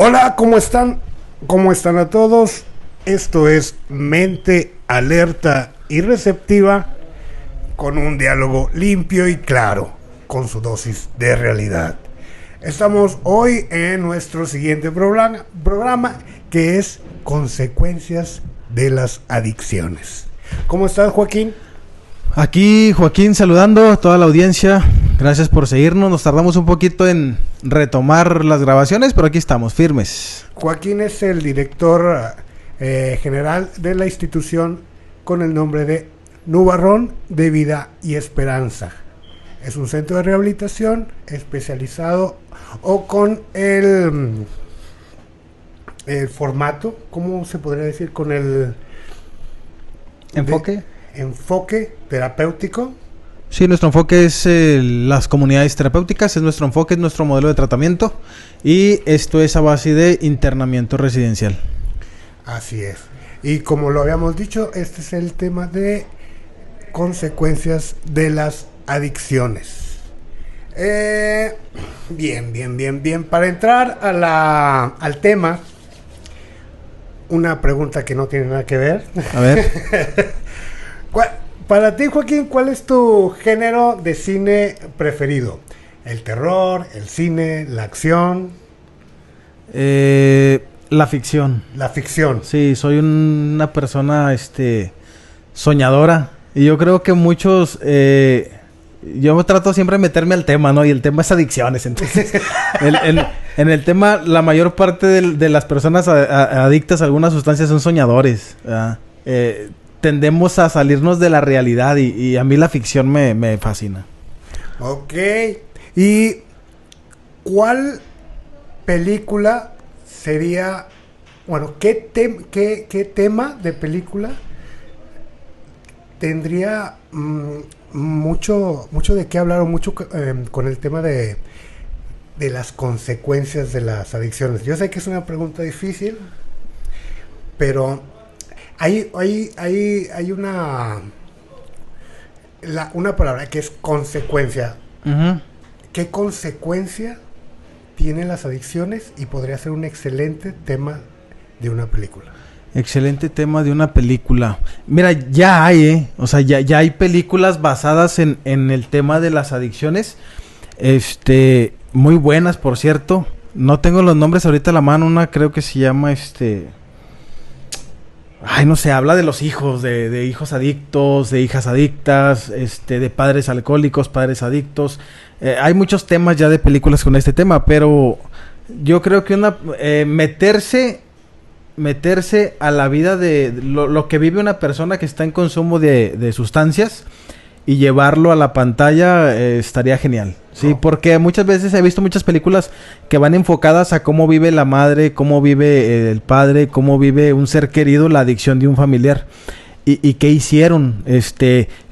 Hola, ¿cómo están? ¿Cómo están a todos? Esto es Mente Alerta y Receptiva, con un diálogo limpio y claro, con su dosis de realidad. Estamos hoy en nuestro siguiente programa que es Consecuencias de las Adicciones. ¿Cómo estás, Joaquín? Aquí Joaquín saludando a toda la audiencia. Gracias por seguirnos. Nos tardamos un poquito en retomar las grabaciones, pero aquí estamos, firmes. Joaquín es el director general de la institución con el nombre de Nubarrón de Vida y Esperanza. Es un centro de rehabilitación especializado o con el formato, ¿cómo se podría decir? Con el enfoque terapéutico. Sí, nuestro enfoque es las comunidades terapéuticas, es nuestro enfoque, es nuestro modelo de tratamiento y esto es a base de internamiento residencial. Así es. Y como lo habíamos dicho, este es el tema de consecuencias de las adicciones. Bien. Para entrar al tema, una pregunta que no tiene nada que ver. A ver. Para ti, Joaquín, ¿cuál es tu género de cine preferido? ¿El terror, el cine, la acción? La ficción. La ficción. Sí, soy una persona soñadora. Y yo creo que muchos... yo trato siempre de meterme al tema, ¿no? Y el tema es adicciones. Entonces, en el tema, la mayor parte de las personas adictas a algunas sustancias son soñadores. Tendemos a salirnos de la realidad y a mí la ficción me fascina. Ok. ¿Y cuál película sería... Bueno, ¿qué tema de película tendría mucho de qué hablar o mucho con el tema de las consecuencias de las adicciones? Yo sé que es una pregunta difícil, pero hay una palabra que es consecuencia. Uh-huh. ¿Qué consecuencia tienen las adicciones? Y podría ser un excelente tema de una película. Excelente tema de una película. Mira, ya hay, o sea, ya hay películas basadas en el tema de las adicciones. Muy buenas, por cierto. No tengo los nombres ahorita a la mano. Una creo que se llama no sé, habla de los hijos, de hijos adictos, de hijas adictas, de padres alcohólicos, padres adictos. Hay muchos temas ya de películas con este tema, pero yo creo que meterse a la vida de lo que vive una persona que está en consumo de sustancias y llevarlo a la pantalla estaría genial. Sí, porque muchas veces he visto muchas películas que van enfocadas a cómo vive la madre, cómo vive el padre, cómo vive un ser querido la adicción de un familiar y qué hicieron,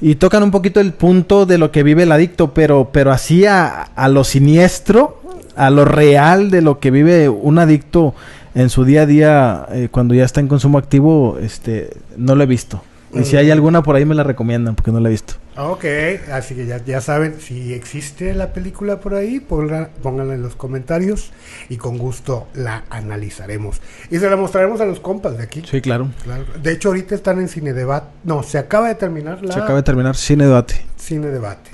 y tocan un poquito el punto de lo que vive el adicto, pero así a lo siniestro, a lo real de lo que vive un adicto en su día a día, cuando ya está en consumo activo, no lo he visto. Y si hay alguna por ahí me la recomiendan, porque no la he visto. Ok, así que ya saben, si existe la película por ahí, pónganla en los comentarios y con gusto la analizaremos. Y se la mostraremos a los compas de aquí. Sí, claro. De hecho, ahorita están en Cine Debate. No, se acaba de terminar Cine Debate. Cine Debate.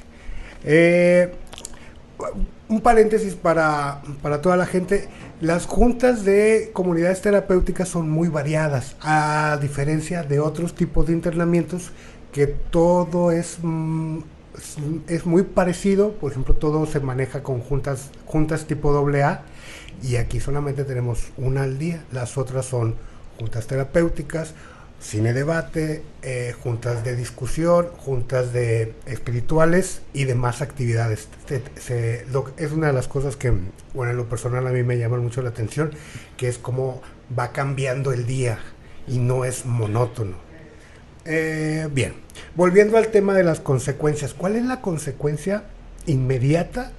Un paréntesis para toda la gente. Las juntas de comunidades terapéuticas son muy variadas, a diferencia de otros tipos de internamientos que todo es muy parecido. Por ejemplo, todo se maneja con juntas tipo AA, y aquí solamente tenemos una al día. Las otras son juntas terapéuticas, cine debate, juntas de discusión, juntas de espirituales y demás actividades. Es una de las cosas que, bueno, en lo personal a mí me llama mucho la atención, que es cómo va cambiando el día y no es monótono. Bien, volviendo al tema de las consecuencias, ¿cuál es la consecuencia inmediata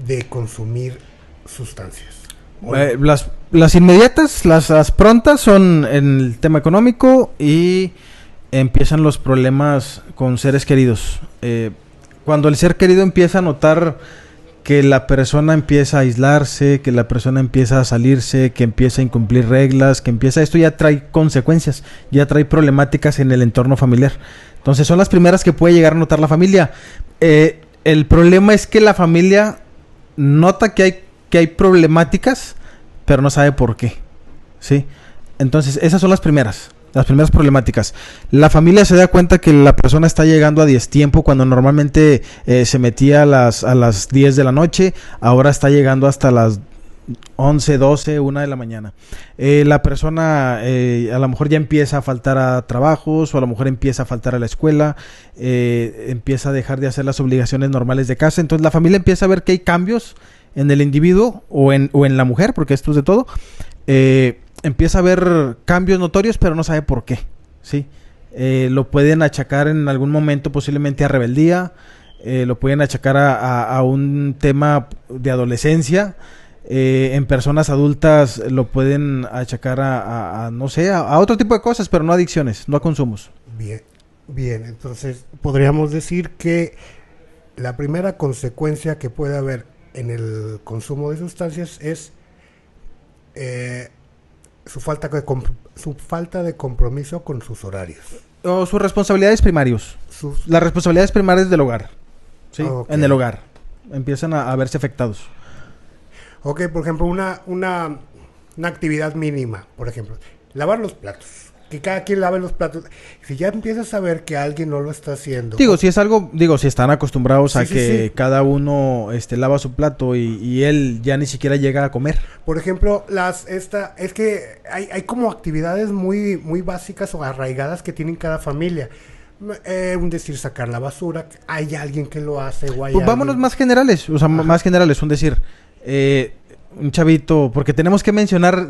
de consumir sustancias? Las inmediatas, las prontas son en el tema económico y empiezan los problemas con seres queridos. Cuando el ser querido empieza a notar que la persona empieza a aislarse, que la persona empieza a salirse, que empieza a incumplir reglas, que empieza... Esto ya trae consecuencias, ya trae problemáticas en el entorno familiar. Entonces son las primeras que puede llegar a notar la familia. El problema es que la familia nota que hay problemáticas, pero no sabe por qué, ¿sí? Entonces esas son las primeras problemáticas. La familia se da cuenta que la persona está llegando a destiempo cuando normalmente se metía a las 10 de la noche, ahora está llegando hasta las 11, 12, 1 de la mañana. La persona a lo mejor ya empieza a faltar a trabajos, o a lo mejor empieza a faltar a la escuela, empieza a dejar de hacer las obligaciones normales de casa. Entonces la familia empieza a ver que hay cambios en el individuo o en la mujer, porque esto es de todo. Empieza a ver cambios notorios, pero no sabe por qué, ¿sí? Lo pueden achacar en algún momento posiblemente a rebeldía, lo pueden achacar a un tema de adolescencia. En personas adultas lo pueden achacar no sé, a otro tipo de cosas, pero no adicciones, no a consumos. Bien, entonces podríamos decir que la primera consecuencia que puede haber en el consumo de sustancias es su falta de compromiso con sus horarios. O sus responsabilidades primarios. Las responsabilidades primarias del hogar. ¿Sí? Okay. En el hogar. Empiezan a verse afectados. Ok, por ejemplo, una actividad mínima, por ejemplo, lavar los platos. Que cada quien lave los platos. Si ya empiezas a ver que alguien no lo está haciendo. Si están acostumbrados a que cada uno lava su plato y él ya ni siquiera llega a comer. Por ejemplo, es que hay como actividades muy, muy básicas o arraigadas que tienen cada familia. Decir, sacar la basura. Hay alguien que lo hace. O hay pues vámonos más generales. Más generales. Un chavito, porque tenemos que mencionar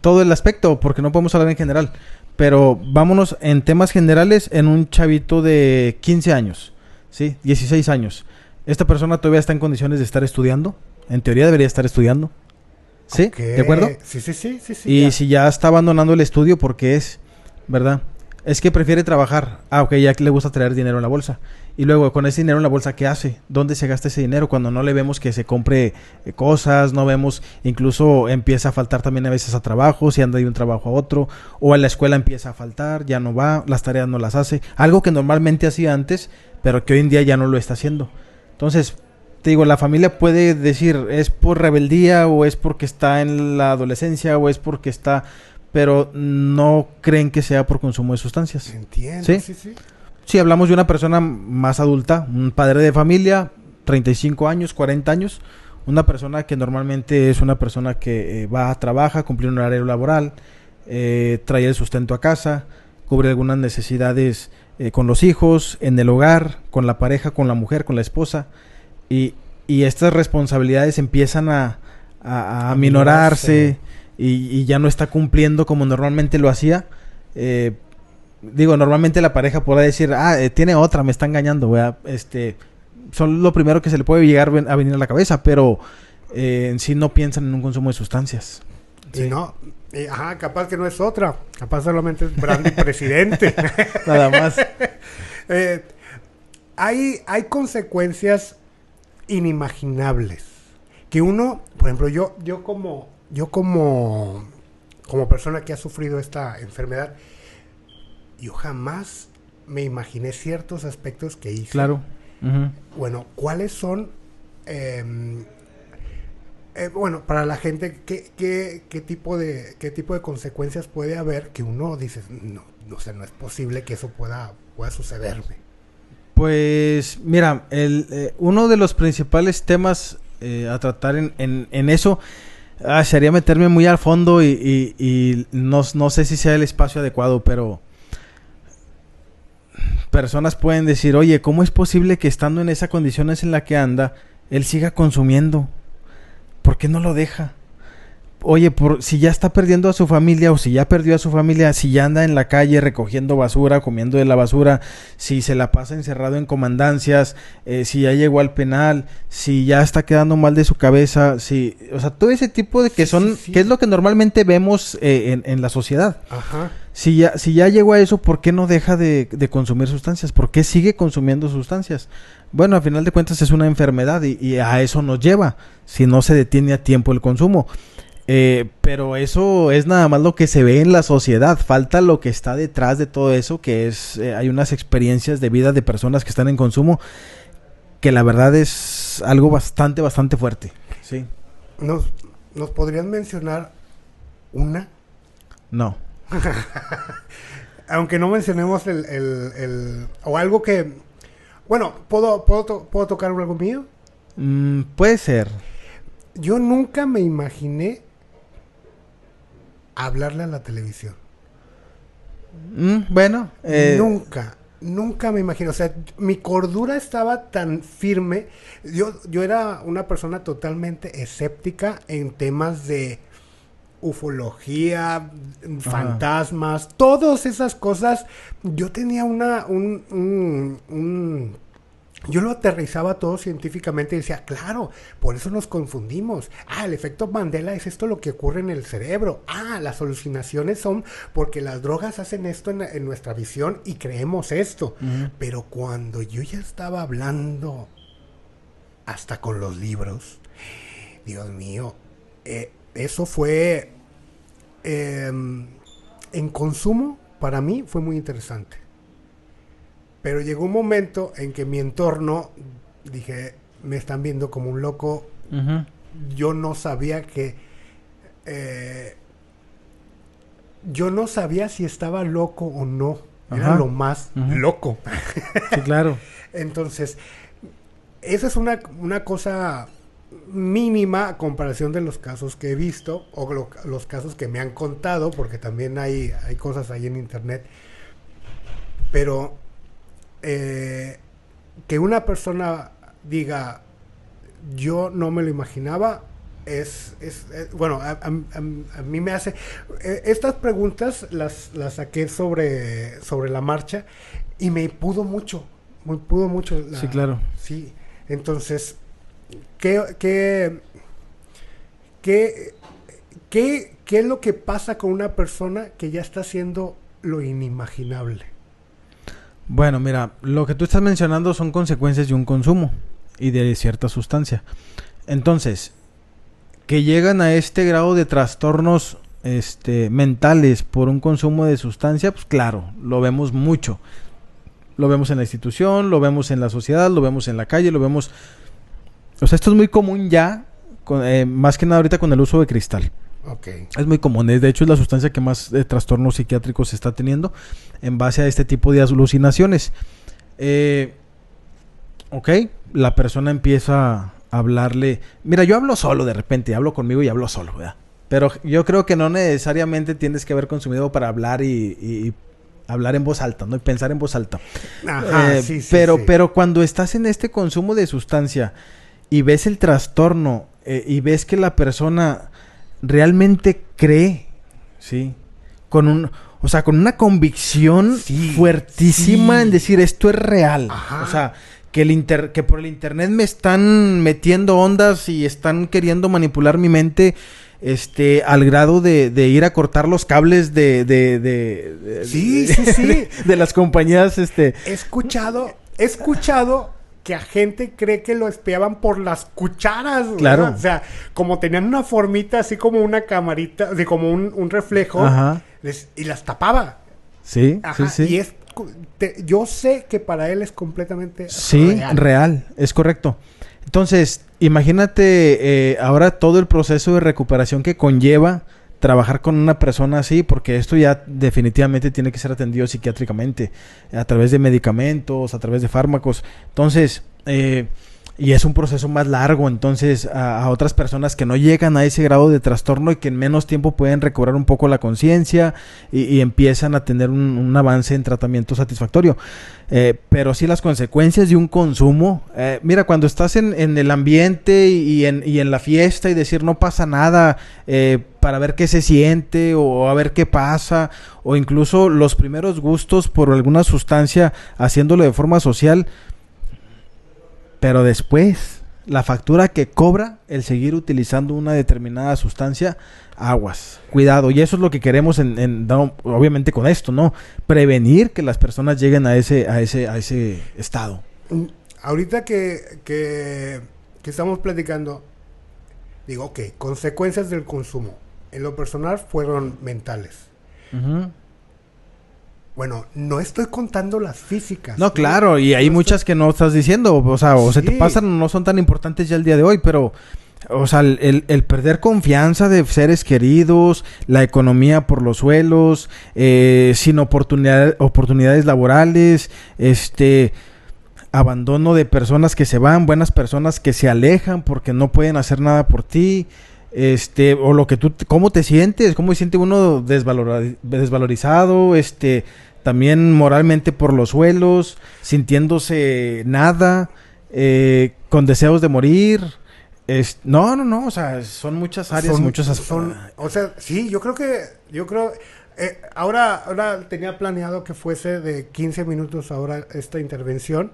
todo el aspecto, porque no podemos hablar en general. Pero vámonos en temas generales en un chavito de 15 años, ¿sí? 16 años. Esta persona todavía está en condiciones de estar estudiando. En teoría debería estar estudiando. ¿Sí? Okay. ¿De acuerdo? Sí. Y si ya está abandonando el estudio, porque es, ¿verdad? Es que prefiere trabajar. Ok, ya le gusta traer dinero en la bolsa. Y luego, con ese dinero en la bolsa, ¿qué hace? ¿Dónde se gasta ese dinero? Cuando no le vemos que se compre cosas, no vemos, incluso empieza a faltar también a veces a trabajo, si anda de un trabajo a otro, o a la escuela empieza a faltar, ya no va, las tareas no las hace. Algo que normalmente hacía antes, pero que hoy en día ya no lo está haciendo. Entonces, te digo, la familia puede decir, es por rebeldía, o es porque está en la adolescencia, o es porque está... pero no creen que sea por consumo de sustancias. Entiendo, sí. Si hablamos de una persona más adulta, un padre de familia, 35 años, 40 años, una persona que normalmente es una persona que va, trabaja, cumple un horario laboral, trae el sustento a casa, cubre algunas necesidades con los hijos, en el hogar, con la pareja, con la mujer, con la esposa, y estas responsabilidades empiezan a aminorarse. Y ya no está cumpliendo como normalmente lo hacía. Normalmente la pareja podrá decir, tiene otra, me está engañando, ¿verdad? Son lo primero que se le puede llegar a venir a la cabeza, pero en sí no piensan en un consumo de sustancias. Sí. Capaz que no es otra, capaz solamente es Brandy presidente. Nada más. Hay consecuencias inimaginables que uno, por ejemplo, yo como persona que ha sufrido esta enfermedad, yo jamás me imaginé ciertos aspectos que hice. Claro. Uh-huh. Bueno, ¿cuáles son? Para la gente, ¿qué tipo de consecuencias puede haber que uno dice, no es posible que eso pueda sucederme? Pues, mira, uno de los principales temas a tratar en eso... sería meterme muy al fondo y no sé si sea el espacio adecuado, pero personas pueden decir, oye, ¿cómo es posible que estando en esas condiciones en la que anda, él siga consumiendo? ¿Por qué no lo deja? Oye, si ya está perdiendo a su familia, o si ya perdió a su familia, si ya anda en la calle recogiendo basura, comiendo de la basura, si se la pasa encerrado en comandancias, si ya llegó al penal, si ya está quedando mal de su cabeza, todo ese tipo de que son, que es lo que normalmente vemos en la sociedad. Ajá. Si ya llegó a eso, ¿por qué no deja de consumir sustancias? ¿Por qué sigue consumiendo sustancias? Bueno, a final de cuentas es una enfermedad y a eso nos lleva, si no se detiene a tiempo el consumo. Pero eso es nada más lo que se ve en la sociedad. Falta lo que está detrás de todo eso, que es hay unas experiencias de vida de personas que están en consumo que la verdad es algo bastante fuerte. Sí. ¿Nos podrían mencionar una? No. Aunque no mencionemos o algo que... Bueno, ¿puedo tocar algo mío? Puede ser. Yo nunca me imaginé hablarle a la televisión. Bueno. Nunca me imaginé. O sea, mi cordura estaba tan firme. Yo era una persona totalmente escéptica en temas de ufología, fantasmas, todas esas cosas. Yo tenía yo lo aterrizaba todo científicamente y decía, claro, por eso nos confundimos. El efecto Mandela es esto lo que ocurre en el cerebro. Las alucinaciones son porque las drogas hacen esto en nuestra visión y creemos esto. Uh-huh. Pero cuando yo ya estaba hablando hasta con los libros, Dios mío, eso fue en consumo para mí fue muy interesante. Pero llegó un momento en que mi entorno, dije, me están viendo como un loco. Uh-huh. Yo no sabía yo no sabía si estaba loco o no. Era lo más loco. Sí, claro. Entonces, esa es una cosa mínima a comparación de los casos que he visto o los casos que me han contado, porque también hay cosas ahí en internet. Pero que una persona diga yo no me lo imaginaba bueno, a mí me hace estas preguntas las saqué sobre la marcha y me pudo mucho sí, claro. Sí, entonces ¿qué es lo que pasa con una persona que ya está haciendo lo inimaginable? Bueno, mira, lo que tú estás mencionando son consecuencias de un consumo y de cierta sustancia. Entonces, que llegan a este grado de trastornos mentales por un consumo de sustancia, pues claro, lo vemos mucho. Lo vemos en la institución, lo vemos en la sociedad, lo vemos en la calle, lo vemos... O sea, esto es muy común ya, más que nada ahorita con el uso de cristal. Okay. Es muy común, de hecho es la sustancia que más trastornos psiquiátricos se está teniendo en base a este tipo de alucinaciones. La persona empieza a hablarle, mira, yo hablo solo de repente, hablo conmigo y hablo solo, ¿verdad? Pero yo creo que no necesariamente tienes que haber consumido para hablar y hablar en voz alta, ¿no? Y pensar en voz alta. Pero cuando estás en este consumo de sustancia y ves el trastorno y ves que la persona realmente cree, ¿sí? Con una convicción fuertísima en decir esto es real. Ajá. O sea, que por el internet me están metiendo ondas y están queriendo manipular mi mente al grado de ir a cortar los cables de las compañías. He escuchado que a gente cree que lo espiaban por las cucharas, claro. ¿Verdad? O sea, como tenían una formita así como una camarita, como un reflejo, y las tapaba. Sí, ajá, sí. Y yo sé que para él es completamente real, es correcto. Entonces, imagínate ahora todo el proceso de recuperación que conlleva trabajar con una persona así, porque esto ya definitivamente tiene que ser atendido psiquiátricamente, a través de medicamentos, a través de fármacos. Entonces, y es un proceso más largo, entonces a otras personas que no llegan a ese grado de trastorno y que en menos tiempo pueden recobrar un poco la conciencia y empiezan a tener un avance en tratamiento satisfactorio. Pero sí las consecuencias de un consumo, mira, cuando estás en el ambiente y en la fiesta y decir no pasa nada, para ver qué se siente o a ver qué pasa, o incluso los primeros gustos por alguna sustancia haciéndolo de forma social, pero después la factura que cobra el seguir utilizando una determinada sustancia, aguas, cuidado. Y eso es lo que queremos obviamente con esto, ¿no? Prevenir que las personas lleguen a ese estado. Ahorita que estamos platicando, digo, ok, consecuencias del consumo. En lo personal fueron mentales. Uh-huh. Bueno, no estoy contando las físicas. No, claro, y hay muchas que no estás diciendo, o sea, o se te pasan, no son tan importantes ya el día de hoy, pero, o sea, el perder confianza de seres queridos, la economía por los suelos, sin oportunidades laborales, abandono de personas que se van, buenas personas que se alejan porque no pueden hacer nada por ti, o lo que cómo te sientes, cómo se siente uno desvalorizado, también moralmente por los suelos, sintiéndose nada, con deseos de morir. No, o sea, son muchas áreas, muchos aspectos. O sea, sí, yo creo, ahora tenía planeado que fuese de 15 minutos ahora esta intervención,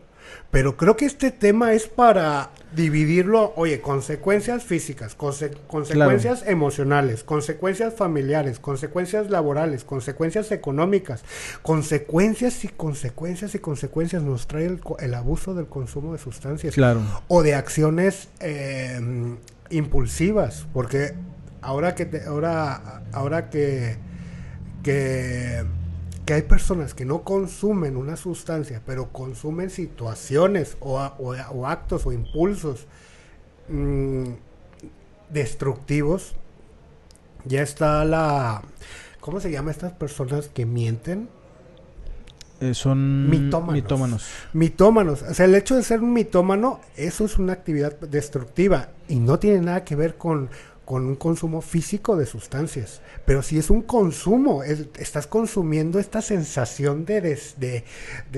pero creo que este tema es para dividirlo, oye, consecuencias físicas, consecuencias emocionales, consecuencias familiares, consecuencias laborales, consecuencias económicas, consecuencias nos trae el abuso del consumo de sustancias. Claro. O de acciones impulsivas, porque ahora que hay personas que no consumen una sustancia, pero consumen situaciones o actos o impulsos destructivos, ya está ¿cómo se llama estas personas que mienten? Son mitómanos. O sea, el hecho de ser un mitómano, eso es una actividad destructiva y no tiene nada que ver con un consumo físico de sustancias, pero si es un consumo, estás consumiendo esta sensación de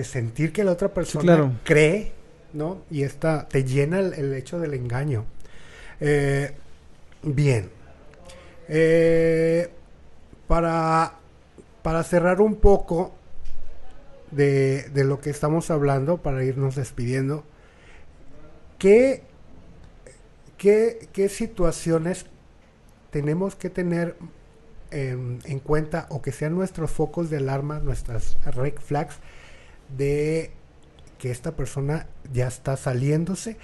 sentir que la otra persona, sí, claro, cree, ¿no? Y te llena el hecho del engaño. Bien. Para cerrar un poco de lo que estamos hablando, para irnos despidiendo, ¿qué situaciones tenemos que tener en cuenta, o que sean nuestros focos de alarma, nuestras red flags, de que esta persona ya está saliéndose,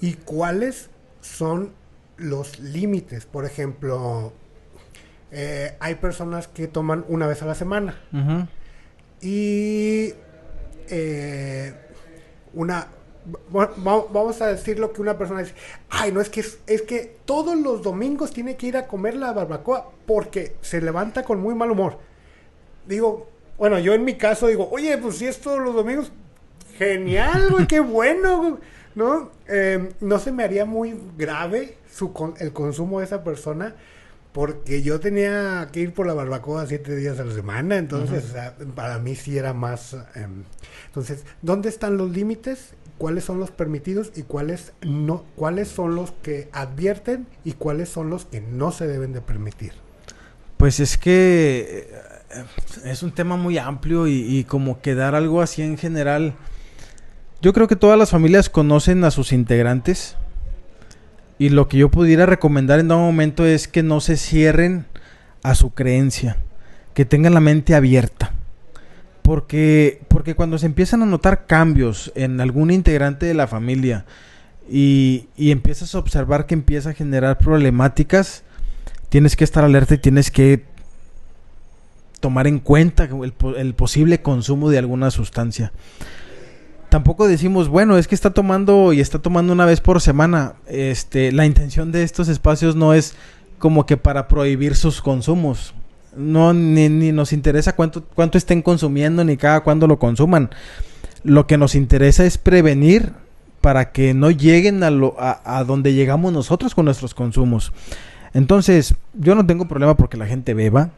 y cuáles son los límites? Por ejemplo, hay personas que toman una vez a la semana, uh-huh, y vamos a decir lo que una persona dice: ay, no, es que todos los domingos tiene que ir a comer la barbacoa porque se levanta con muy mal humor. Digo, bueno, yo en mi caso digo, oye, pues si es todos los domingos, genial, güey, qué bueno, ¿no? No se me haría muy grave el consumo de esa persona, porque yo tenía que ir por la barbacoa 7 días a la semana, entonces, uh-huh, o sea, para mí sí era más. Entonces, ¿dónde están los límites? ¿Cuáles son los permitidos y cuáles no? ¿Cuáles son los que advierten y cuáles son los que no se deben de permitir? Pues es que es un tema muy amplio y como que dar algo así en general. Yo creo que todas las familias conocen a sus integrantes, y lo que yo pudiera recomendar en todo momento es que no se cierren a su creencia, que tengan la mente abierta. Porque cuando se empiezan a notar cambios en algún integrante de la familia y empiezas a observar que empieza a generar problemáticas, tienes que estar alerta y tienes que tomar en cuenta el posible consumo de alguna sustancia. Tampoco decimos, bueno, es que está tomando una vez por semana. La intención de estos espacios no es como que para prohibir sus consumos. No, ni nos interesa cuánto estén consumiendo, ni cada cuándo lo consuman. Lo que nos interesa es prevenir para que no lleguen a donde llegamos nosotros con nuestros consumos. Entonces, yo no tengo problema porque la gente beba.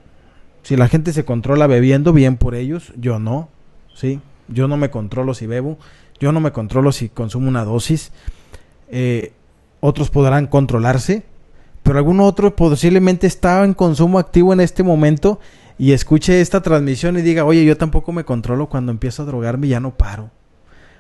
Si la gente se controla bebiendo, bien por ellos. Yo no, ¿sí? Yo no me controlo si bebo. Yo no me controlo si consumo una dosis. Otros podrán controlarse, pero algún otro posiblemente está en consumo activo en este momento y escuche esta transmisión y diga, oye, yo tampoco me controlo, cuando empiezo a drogarme ya no paro.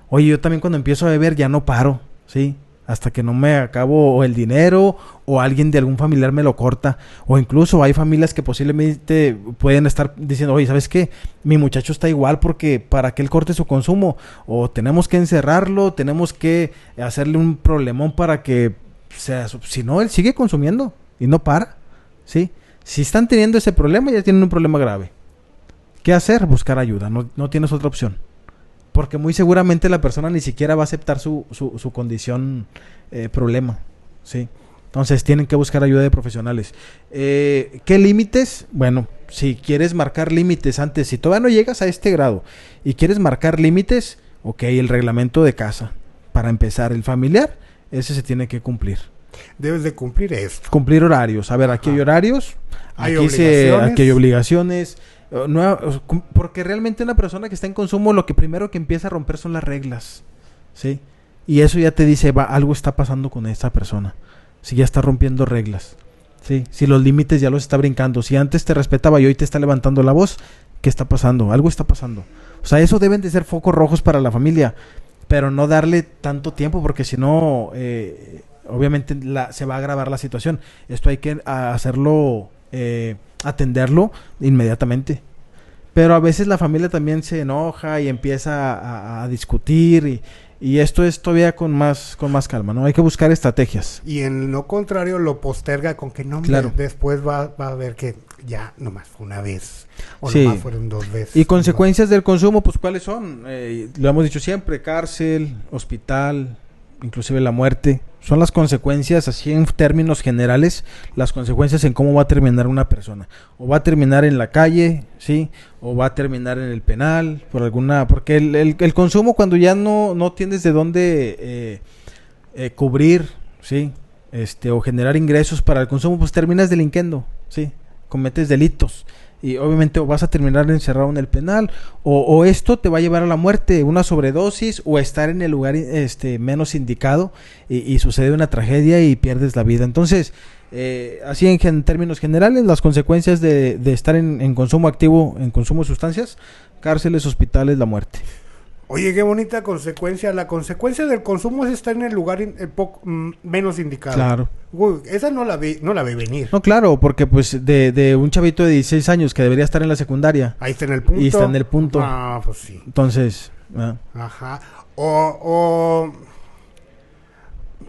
Oye, yo también cuando empiezo a beber ya no paro, ¿sí? hasta que no me acabo o el dinero o alguien de algún familiar me lo corta. O incluso hay familias que posiblemente pueden estar diciendo, oye, ¿sabes qué? Mi muchacho está igual porque para que él corte su consumo, o tenemos que encerrarlo, tenemos que hacerle un problemón para que sea, si no, él sigue consumiendo y no para, ¿sí? Si están teniendo ese problema, ya tienen un problema grave. ¿Qué hacer? Buscar ayuda, no tienes otra opción. Porque muy seguramente la persona ni siquiera va a aceptar su condición problema, ¿sí? Entonces tienen que buscar ayuda de profesionales. ¿Qué límites? Bueno, si quieres marcar límites antes, si todavía no llegas a este grado y quieres marcar límites, ok, el reglamento de casa. Para empezar, el familiar, ese se tiene que cumplir. Debes de cumplir esto. Cumplir horarios. A ver, aquí hay horarios, aquí hay obligaciones. No, porque realmente una persona que está en consumo, lo que primero que empieza a romper son las reglas, ¿sí? Y eso ya te dice, algo está pasando con esta persona. Si ya está rompiendo reglas, ¿sí? Si los límites ya los está brincando. Si antes te respetaba y hoy te está levantando la voz, ¿qué está pasando? Algo está pasando. O sea, eso deben de ser focos rojos para la familia, pero no darle tanto tiempo, porque si no, obviamente se va a agravar la situación. Esto hay que hacerlo, atenderlo inmediatamente. Pero a veces la familia también se enoja y empieza a discutir, y esto es todavía con más calma, ¿no? Hay que buscar estrategias. Y en lo contrario lo posterga con que no, claro, después va a ver que ya nomás fue una vez o sí, nomás fueron 2 veces. Y consecuencias del consumo, pues ¿cuáles son? Lo hemos dicho siempre: cárcel, hospital, inclusive la muerte. Son las consecuencias, así en términos generales, las consecuencias en cómo va a terminar una persona. O va a terminar en la calle, ¿sí? O va a terminar en el penal, porque el consumo, cuando ya no tienes de dónde cubrir, ¿sí? O generar ingresos para el consumo, pues terminas delinquiendo, ¿sí? Cometes delitos. Y obviamente o vas a terminar encerrado en el penal, o esto te va a llevar a la muerte, una sobredosis, o estar en el lugar menos indicado y sucede una tragedia y pierdes la vida. Entonces, así en términos generales, las consecuencias de estar en consumo activo, en consumo de sustancias: cárceles, hospitales, la muerte. Oye, qué bonita consecuencia. La consecuencia del consumo es estar en el lugar menos indicado. Claro. Uy, esa no la vi venir. No, claro, porque pues de un chavito de 16 años que debería estar en la secundaria. Ahí está en el punto. Y está en el punto. Ah, pues sí. Entonces, ajá.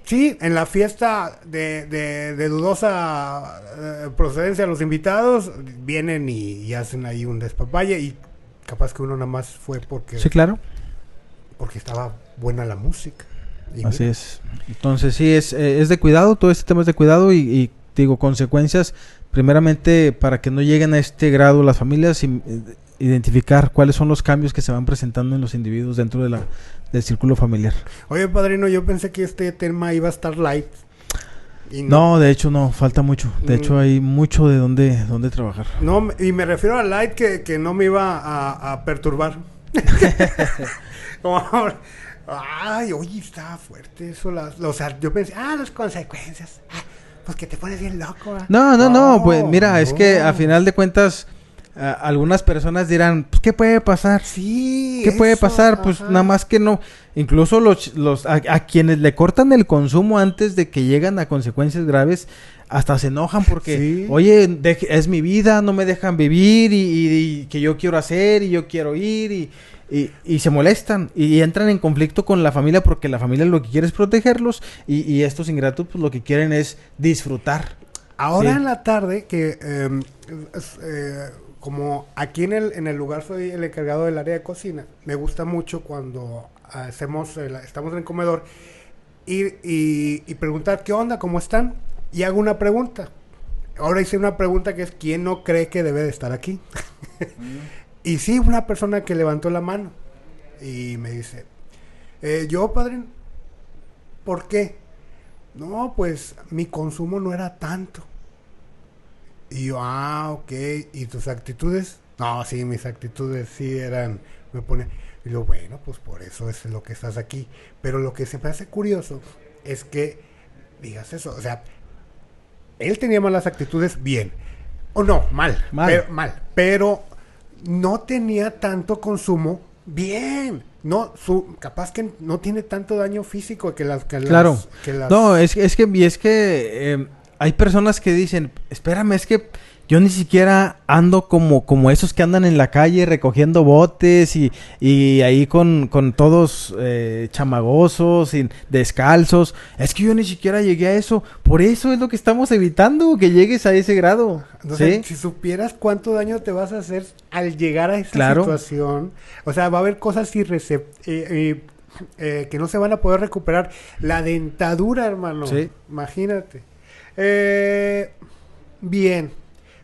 Sí, en la fiesta de dudosa procedencia, los invitados vienen y hacen ahí un despapalle, y capaz que uno nada más fue porque... Sí, claro. Porque estaba buena la música. Así es. Entonces sí, es de cuidado, todo este tema es de cuidado, y digo, consecuencias, primeramente, para que no lleguen a este grado las familias, identificar cuáles son los cambios que se van presentando en los individuos dentro del círculo familiar. Oye, padrino, yo pensé que este tema iba a estar light. No, de hecho no, falta mucho. De hecho hay mucho de dónde trabajar. No, y me refiero a light que no me iba a perturbar. Ay, oye, está fuerte eso. O sea, yo pensé, las consecuencias. Pues que te pones bien loco. No, pues mira, es que a final de cuentas, algunas personas dirán, pues, ¿qué puede pasar? Sí. ¿Qué puede pasar? Pues nada más que no. Incluso a quienes le cortan el consumo antes de que llegan a consecuencias graves, hasta se enojan porque, sí, oye, es mi vida, no me dejan vivir, y que yo quiero hacer, y yo quiero ir, y se molestan y entran en conflicto con la familia, porque la familia lo que quiere es protegerlos, y estos ingratos pues lo que quieren es disfrutar. Ahora, sí, en la tarde, que como aquí en el lugar soy el encargado del área de cocina, me gusta mucho cuando estamos en el comedor y preguntar qué onda, cómo están, y hago una pregunta. Ahora hice una pregunta que es: ¿quién no cree que debe de estar aquí? Y sí, una persona que levantó la mano y me dice, yo, padrino. ¿Por qué? No, pues mi consumo no era tanto. Y yo, ok. ¿Y tus actitudes? No, sí, mis actitudes sí eran, me pone. Y yo, bueno, pues por eso es lo que estás aquí. Pero lo que se me hace curioso es que digas eso. O sea, él tenía malas actitudes, bien. O no, mal. Pero no tenía tanto consumo, bien. no, capaz que no tiene tanto daño físico Claro. que las... No, es que hay personas que dicen, espérame, es que yo ni siquiera ando como esos que andan en la calle recogiendo botes y ahí con todos chamagosos y descalzos. Es que yo ni siquiera llegué a eso. Por eso es lo que estamos evitando, que llegues a ese grado. Entonces, ¿Sí? si supieras cuánto daño te vas a hacer al llegar a esa Claro. situación, o sea, va a haber cosas que no se van a poder recuperar. La dentadura, hermano. Sí. Imagínate. Bien.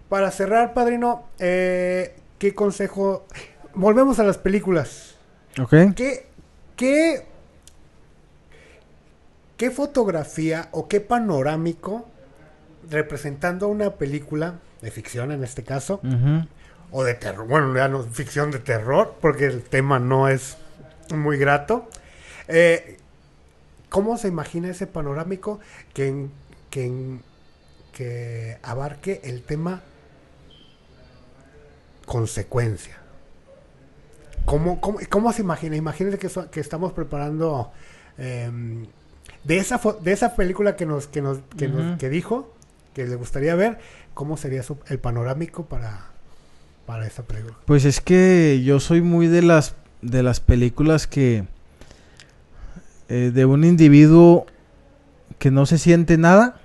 Para cerrar, padrino, ¿qué consejo? Volvemos a las películas. Ok. ¿Qué, qué, qué fotografía o qué panorámico representando una película de ficción en este caso, Ujú. o de terror, bueno, ya no ficción de terror, porque el tema no es muy grato. ¿Cómo se imagina ese panorámico que abarque el tema consecuencia? ¿Cómo se imagina? Imagínate que estamos preparando de esa película Ujú. que dijo que le gustaría ver, ¿cómo sería el panorámico para esa película? Pues es que yo soy muy de las películas que de un individuo que no se siente nada,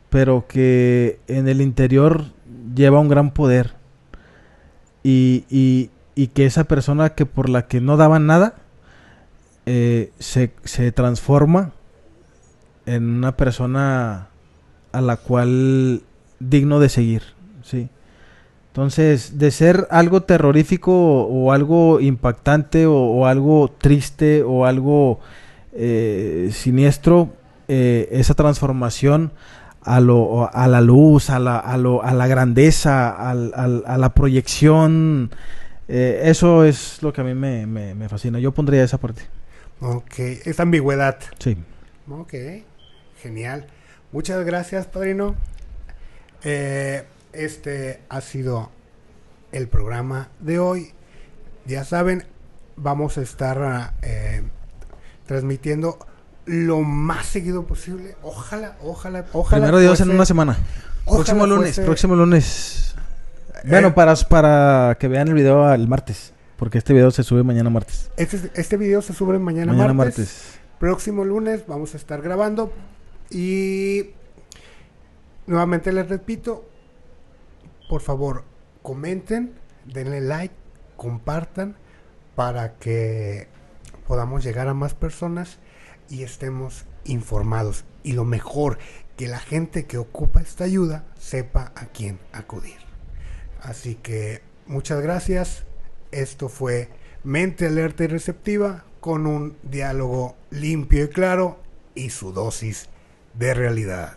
pero que en el interior lleva un gran poder y que esa persona que por la que no daban nada se transforma en una persona a la cual digno de seguir, ¿sí? Entonces, de ser algo terrorífico o algo impactante o algo triste o algo siniestro, esa transformación a la luz, a la grandeza, a la proyección, eso es lo que a mí me fascina. Yo pondría esa parte. Ok, esa ambigüedad. Sí. Ok, genial. Muchas gracias, padrino. Este ha sido el programa de hoy. Ya saben, vamos a estar transmitiendo lo más seguido posible. Ojalá Primero Dios en fuese- una semana. ojalá fuese- Próximo lunes. eh, Bueno, para que vean el video el martes. Porque este video se sube mañana martes. este video se sube mañana Mañana martes. martes. Próximo lunes vamos a estar grabando. Y nuevamente les repito, por favor, comenten, denle like, compartan para que podamos llegar a más personas y estemos informados. Y lo mejor, que la gente que ocupa esta ayuda sepa a quién acudir. Así que muchas gracias. Esto fue Mente Alerta y Receptiva, con un diálogo limpio y claro y su dosis de realidad.